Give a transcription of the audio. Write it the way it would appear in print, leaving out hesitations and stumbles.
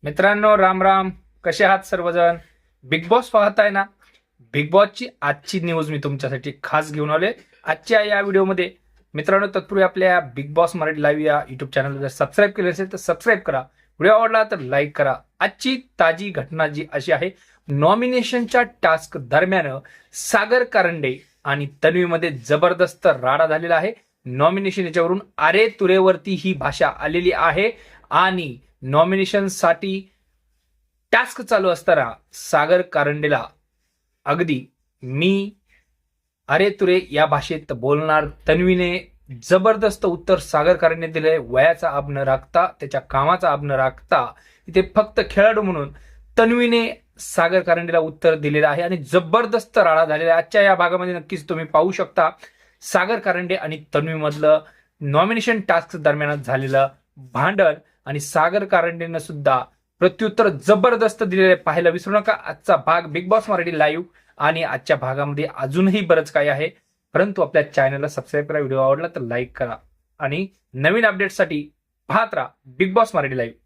मित्रांनो, राम राम. कसे आहात सर्वजण? बिग बॉस पाहताय ना? बिग बॉसची आजची न्यूज मी तुमच्यासाठी खास घेऊन आलोय आजच्या या व्हिडिओमध्ये. मित्रांनो, तत्पूर्वी आपल्या बिग बॉस मराठी लाईव्ह या युट्यूब चॅनल जर सबस्क्राईब केले असेल तर सबस्क्राईब करा. व्हिडिओ आवडला तर लाईक करा. आजची ताजी घटना जी अशी आहे, नॉमिनेशनच्या टास्क दरम्यान सागर कारंडे आणि तन्वीमध्ये जबरदस्त राडा झालेला आहे. नॉमिनेशन याच्यावरून अरे तुरेवरती ही भाषा आलेली आहे आणि नॉमिनेशनसाठी टास्क चालू असताना सागर कारंडेला अगदी मी अरे तुरे या भाषेत बोलणार तन्वीने जबरदस्त उत्तर सागर कारंडे दिले. वयाचा आब न राखता, त्याच्या कामाचा आब न राखता इथे फक्त खेळाडू म्हणून तन्वीने सागर कारंडेला उत्तर दिलेलं आहे आणि जबरदस्त राडा झालेला आहे. आजच्या या भागामध्ये नक्कीच तुम्ही पाहू शकता सागर कारंडे आणि तन्वी मधलं नॉमिनेशन टास्क दरम्यान झालेलं भांडण आणि सागर कारंडेनं सुद्धा प्रत्युत्तर जबरदस्त दिलेले पाहायला विसरू नका. आजचा भाग बिग बॉस मराठी लाईव्ह आणि आजच्या भागामध्ये अजूनही बरंच काही आहे, परंतु आपल्या चॅनलला सबस्क्राईब करा. व्हिडिओ आवडला तर लाईक करा आणि नवीन अपडेटसाठी पाहत राहा बिग बॉस मराठी लाईव्ह.